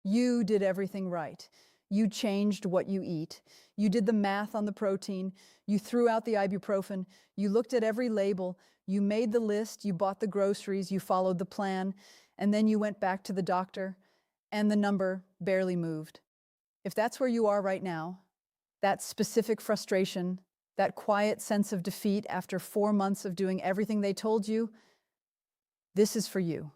You did everything right. You changed what you eat. You did the math on the protein. You threw out the ibuprofen. You looked at every label. You made the list. You bought the groceries. You followed the plan. And then you went back to the doctor, and the number barely moved. If that's where you are right now, that specific frustration, that quiet sense of defeat after 4 months of doing everything they told you, this is for you.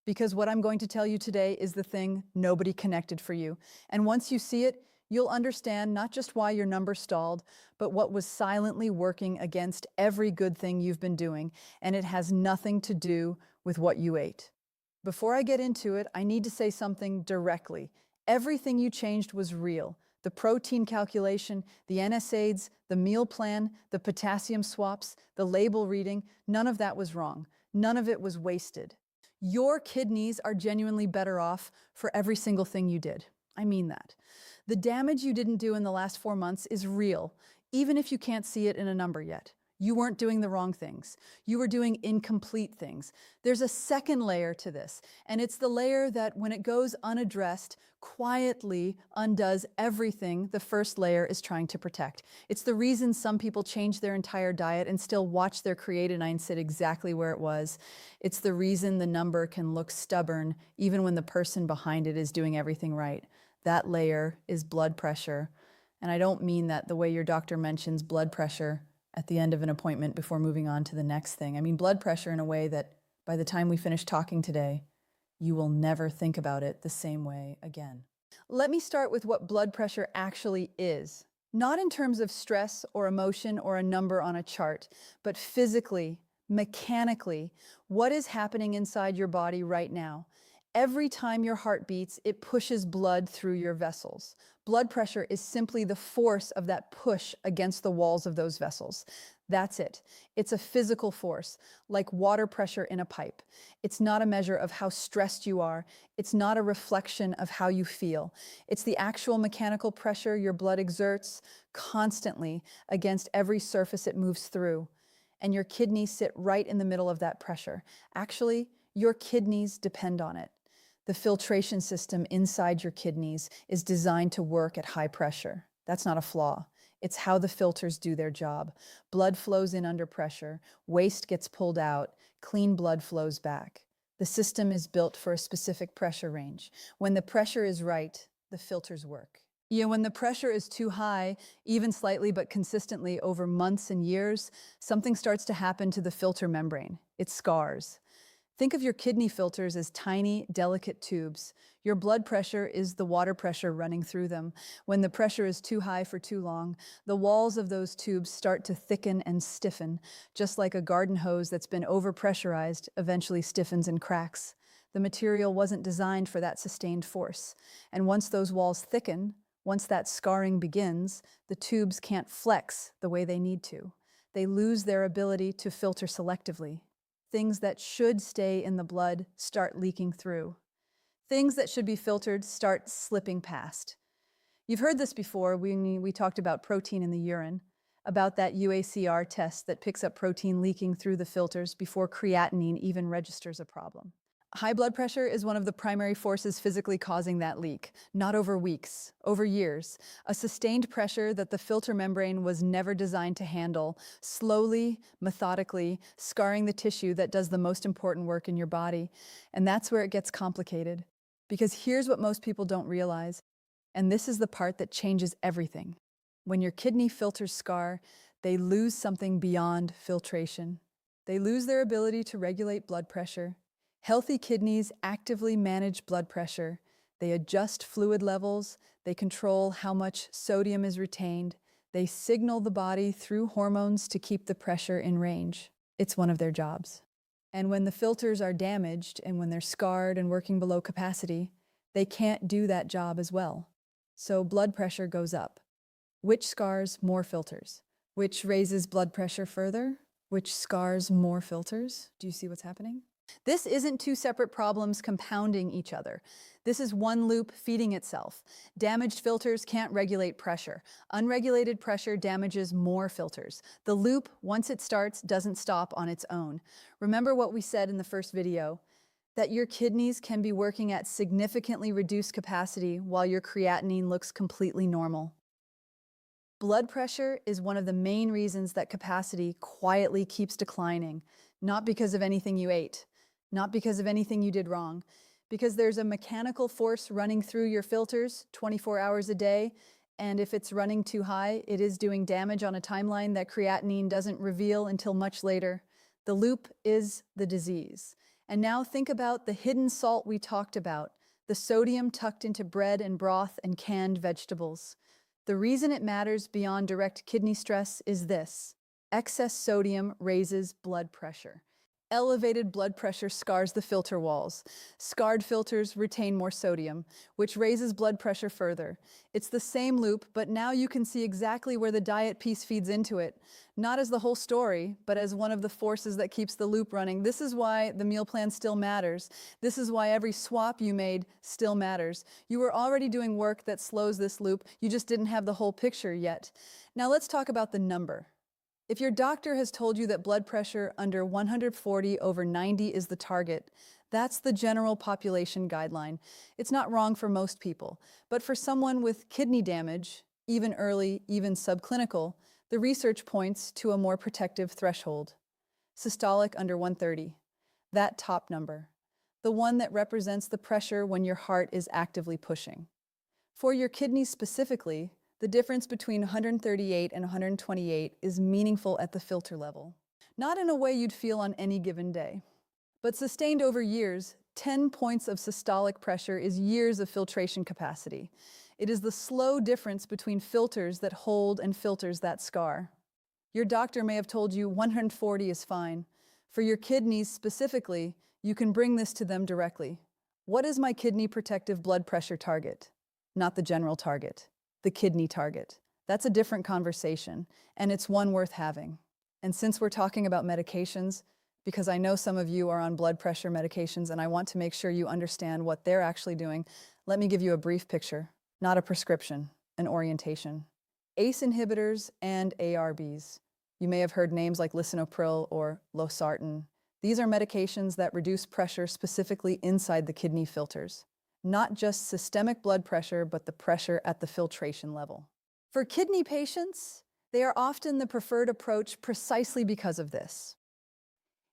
Because what I'm going to tell you today is the thing nobody connected for you. And once you see it, you'll understand not just why your number stalled, but what was silently working against every good thing you've been doing. And it has nothing to do with what you ate. Before I get into it, I need to say something directly. Everything you changed was real. The protein calculation, the NSAIDs, the meal plan, the potassium swaps, the label reading, none of that was wrong. None of it was wasted. Your kidneys are genuinely better off for every single thing you did. I mean that. The damage you didn't do in the last 4 months is real, even if you can't see it in a number yet. You weren't doing the wrong things. You were doing incomplete things. There's a second layer to this, and it's the layer that, when it goes unaddressed, quietly undoes everything the first layer is trying to protect. It's the reason some people change their entire diet and still watch their creatinine sit exactly where it was. It's the reason the number can look stubborn even when the person behind it is doing everything right. That layer is blood pressure. And I don't mean that the way your doctor mentions blood pressure at the end of an appointment before moving on to the next thing. I mean blood pressure in a way that by the time we finish talking today, you will never think about it the same way again. Let me start with what blood pressure actually is. Not in terms of stress or emotion or a number on a chart, but physically, mechanically, what is happening inside your body right now. Every time your heart beats, it pushes blood through your vessels. Blood pressure is simply the force of that push against the walls of those vessels. That's it. It's a physical force, like water pressure in a pipe. It's not a measure of how stressed you are. It's not a reflection of how you feel. It's the actual mechanical pressure your blood exerts constantly against every surface it moves through. And your kidneys sit right in the middle of that pressure. Actually, your kidneys depend on it. The filtration system inside your kidneys is designed to work at high pressure. That's not a flaw. It's how the filters do their job. Blood flows in under pressure, waste gets pulled out, clean blood flows back. The system is built for a specific pressure range. When the pressure is right, the filters work. When the pressure is too high, even slightly but consistently over months and years, something starts to happen to the filter membrane. It scars. Think of your kidney filters as tiny, delicate tubes. Your blood pressure is the water pressure running through them. When the pressure is too high for too long, the walls of those tubes start to thicken and stiffen, just like a garden hose that's been overpressurized eventually stiffens and cracks. The material wasn't designed for that sustained force. And once those walls thicken, once that scarring begins, the tubes can't flex the way they need to. They lose their ability to filter selectively. Things that should stay in the blood start leaking through. Things that should be filtered start slipping past. You've heard this before when we talked about protein in the urine, about that UACR test that picks up protein leaking through the filters before creatinine even registers a problem. High blood pressure is one of the primary forces physically causing that leak, not over weeks, over years. A sustained pressure that the filter membrane was never designed to handle, slowly, methodically, scarring the tissue that does the most important work in your body. And that's where it gets complicated. Because here's what most people don't realize, and this is the part that changes everything. When your kidney filters scar, they lose something beyond filtration. They lose their ability to regulate blood pressure. Healthy kidneys actively manage blood pressure. They adjust fluid levels. They control how much sodium is retained. They signal the body through hormones to keep the pressure in range. It's one of their jobs. And when the filters are damaged and when they're scarred and working below capacity, they can't do that job as well. So blood pressure goes up. Which scars more filters? Which raises blood pressure further? Which scars more filters? Do you see what's happening? This isn't two separate problems compounding each other. This is one loop feeding itself. Damaged filters can't regulate pressure. Unregulated pressure damages more filters. The loop, once it starts, doesn't stop on its own. Remember what we said in the first video. That your kidneys can be working at significantly reduced capacity while your creatinine looks completely normal. Blood pressure is one of the main reasons that capacity quietly keeps declining, not because of anything you ate, not because of anything you did wrong, because there's a mechanical force running through your filters 24 hours a day, and if it's running too high, it is doing damage on a timeline that creatinine doesn't reveal until much later. The loop is the disease. And now think about the hidden salt we talked about, the sodium tucked into bread and broth and canned vegetables. The reason it matters beyond direct kidney stress is this: excess sodium raises blood pressure. Elevated blood pressure scars the filter walls. Scarred filters retain more sodium, which raises blood pressure further. It's the same loop, but now you can see exactly where the diet piece feeds into it. Not as the whole story, but as one of the forces that keeps the loop running. This is why the meal plan still matters. This is why every swap you made still matters. You were already doing work that slows this loop. You just didn't have the whole picture yet. Now let's talk about the number. If your doctor has told you that blood pressure under 140/90 is the target, that's the general population guideline. It's not wrong for most people, but for someone with kidney damage, even early, even subclinical, the research points to a more protective threshold. Systolic under 130, that top number, the one that represents the pressure when your heart is actively pushing. For your kidneys specifically, the difference between 138 and 128 is meaningful at the filter level. Not in a way you'd feel on any given day, but sustained over years. 10 points of systolic pressure is years of filtration capacity. It is the slow difference between filters that hold and filters that scar. Your doctor may have told you 140 is fine. For your kidneys specifically, you can bring this to them directly. What is my kidney protective blood pressure target? Not the general target. The kidney target. That's a different conversation, and it's one worth having. And since we're talking about medications, because I know some of you are on blood pressure medications and I want to make sure you understand what they're actually doing, let me give you a brief picture, not a prescription, an orientation. ACE inhibitors and ARBs. You may have heard names like lisinopril or losartan. These are medications that reduce pressure specifically inside the kidney filters. Not just systemic blood pressure, but the pressure at the filtration level. For kidney patients, they are often the preferred approach precisely because of this.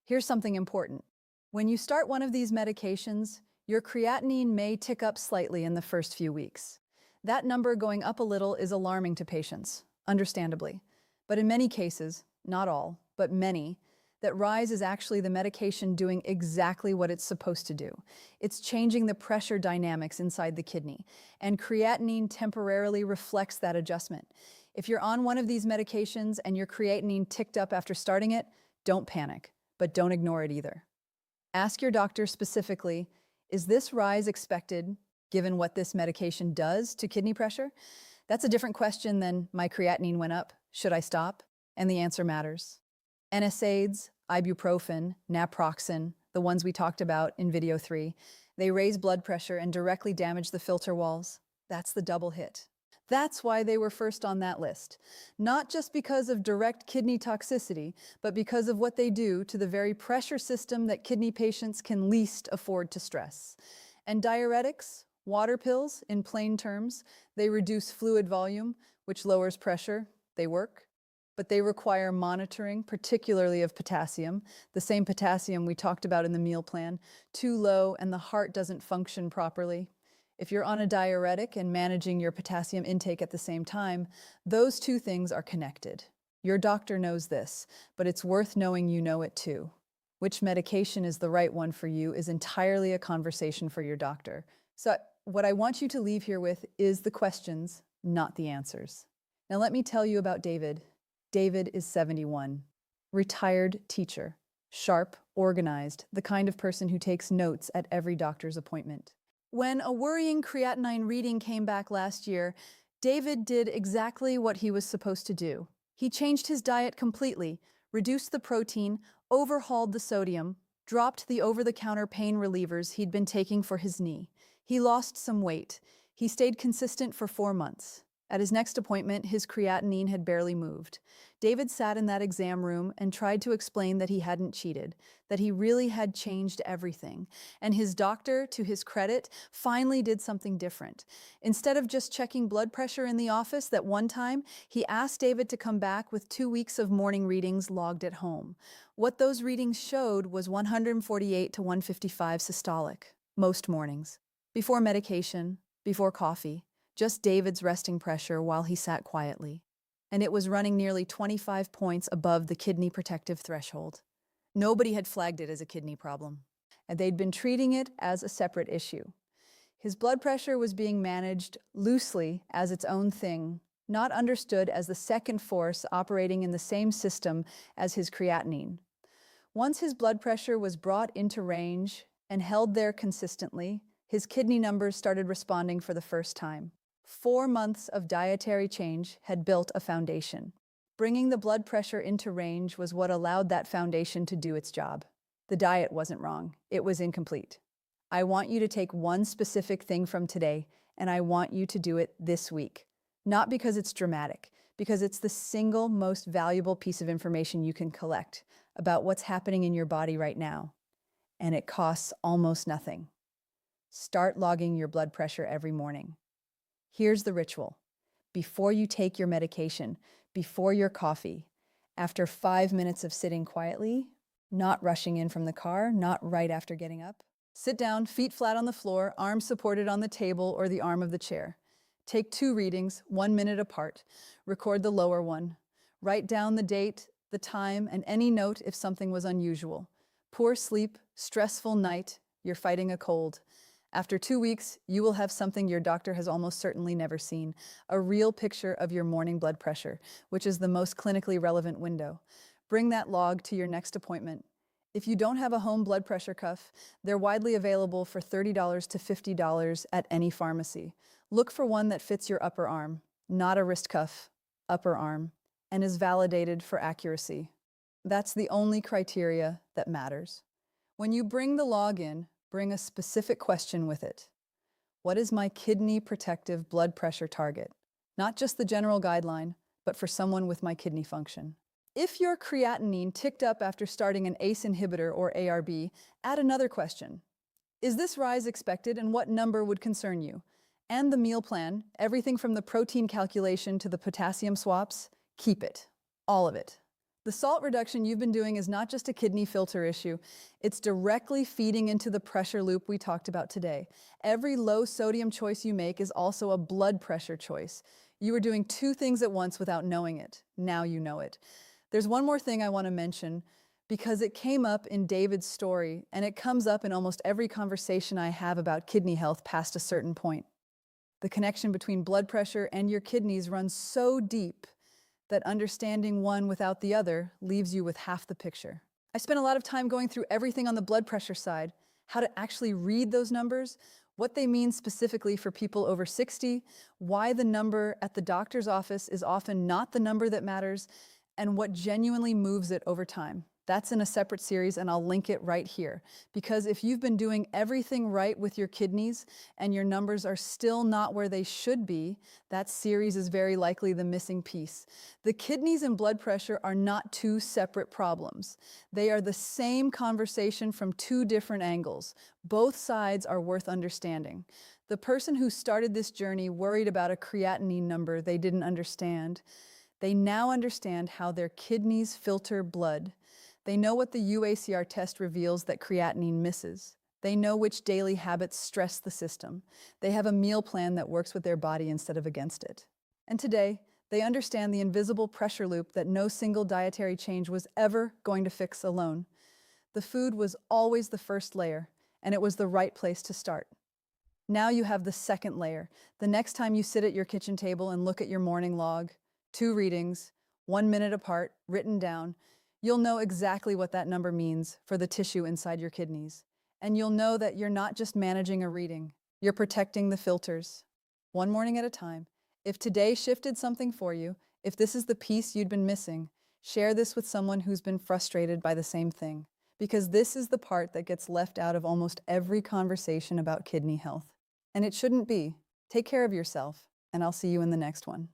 Here's something important. When you start one of these medications, your creatinine may tick up slightly in the first few weeks. That number going up a little is alarming to patients, understandably. But in many cases, not all, but many, that rise is actually the medication doing exactly what it's supposed to do. It's changing the pressure dynamics inside the kidney, and creatinine temporarily reflects that adjustment. If you're on one of these medications and your creatinine ticked up after starting it, don't panic, but don't ignore it either. Ask your doctor specifically, is this rise expected given what this medication does to kidney pressure? That's a different question than my creatinine went up, should I stop? And the answer matters. NSAIDs, ibuprofen, naproxen, the ones we talked about in video 3, they raise blood pressure and directly damage the filter walls. That's the double hit. That's why they were first on that list. Not just because of direct kidney toxicity, but because of what they do to the very pressure system that kidney patients can least afford to stress. And diuretics, water pills, in plain terms, they reduce fluid volume, which lowers pressure. They work. But they require monitoring, particularly of potassium, the same potassium we talked about in the meal plan. Too low and the heart doesn't function properly. If you're on a diuretic and managing your potassium intake at the same time, those two things are connected. Your doctor knows this, but it's worth knowing you know it too. Which medication is the right one for you is entirely a conversation for your doctor. So what I want you to leave here with is the questions, not the answers. Now let me tell you about David. David is 71, retired teacher, sharp, organized, the kind of person who takes notes at every doctor's appointment. When a worrying creatinine reading came back last year, David did exactly what he was supposed to do. He changed his diet completely, reduced the protein, overhauled the sodium, dropped the over-the-counter pain relievers he'd been taking for his knee. He lost some weight. He stayed consistent for 4 months. At his next appointment, his creatinine had barely moved. David sat in that exam room and tried to explain that he hadn't cheated, that he really had changed everything. And his doctor, to his credit, finally did something different. Instead of just checking blood pressure in the office that one time, he asked David to come back with 2 weeks of morning readings logged at home. What those readings showed was 148 to 155 systolic, most mornings. Before medication, before coffee, just David's resting pressure while he sat quietly. And it was running nearly 25 points above the kidney protective threshold. Nobody had flagged it as a kidney problem, and they'd been treating it as a separate issue. His blood pressure was being managed loosely as its own thing, not understood as the second force operating in the same system as his creatinine. Once his blood pressure was brought into range and held there consistently, his kidney numbers started responding for the first time. 4 months of dietary change had built a foundation. Bringing the blood pressure into range was what allowed that foundation to do its job. The diet wasn't wrong. It was incomplete. I want you to take one specific thing from today, and I want you to do it this week. Not because it's dramatic, because it's the single most valuable piece of information you can collect about what's happening in your body right now. And it costs almost nothing. Start logging your blood pressure every morning. Here's the ritual. Before you take your medication, before your coffee, after 5 minutes of sitting quietly, not rushing in from the car, not right after getting up, sit down, feet flat on the floor, arms supported on the table or the arm of the chair. Take 2 readings, 1 minute apart. Record the lower one. Write down the date, the time, and any note if something was unusual. Poor sleep, stressful night, you're fighting a cold. After 2 weeks, you will have something your doctor has almost certainly never seen, a real picture of your morning blood pressure, which is the most clinically relevant window. Bring that log to your next appointment. If you don't have a home blood pressure cuff, they're widely available for $30 to $50 at any pharmacy. Look for one that fits your upper arm, not a wrist cuff, upper arm, and is validated for accuracy. That's the only criteria that matters. When you bring the log in, bring a specific question with it. What is my kidney protective blood pressure target? Not just the general guideline, but for someone with my kidney function. If your creatinine ticked up after starting an ACE inhibitor or ARB, add another question. Is this rise expected, and what number would concern you? And the meal plan, everything from the protein calculation to the potassium swaps, keep it. All of it. The salt reduction you've been doing is not just a kidney filter issue. It's directly feeding into the pressure loop we talked about today. Every low sodium choice you make is also a blood pressure choice. You are doing 2 things at once without knowing it. Now you know it. There's one more thing I want to mention because it came up in David's story, and it comes up in almost every conversation I have about kidney health past a certain point. The connection between blood pressure and your kidneys runs so deep that understanding one without the other leaves you with half the picture. I spent a lot of time going through everything on the blood pressure side, how to actually read those numbers, what they mean specifically for people over 60, why the number at the doctor's office is often not the number that matters, and what genuinely moves it over time. That's in a separate series, and I'll link it right here. Because if you've been doing everything right with your kidneys and your numbers are still not where they should be, that series is very likely the missing piece. The kidneys and blood pressure are not 2 separate problems. They are the same conversation from 2 different angles. Both sides are worth understanding. The person who started this journey worried about a creatinine number they didn't understand. They now understand how their kidneys filter blood. They know what the UACR test reveals that creatinine misses. They know which daily habits stress the system. They have a meal plan that works with their body instead of against it. And today, they understand the invisible pressure loop that no single dietary change was ever going to fix alone. The food was always the first layer, and it was the right place to start. Now you have the second layer. The next time you sit at your kitchen table and look at your morning log, 2 readings, 1 minute apart, written down, you'll know exactly what that number means for the tissue inside your kidneys. And you'll know that you're not just managing a reading, you're protecting the filters. One morning at a time. If today shifted something for you, if this is the piece you'd been missing, share this with someone who's been frustrated by the same thing. Because this is the part that gets left out of almost every conversation about kidney health. And it shouldn't be. Take care of yourself, and I'll see you in the next one.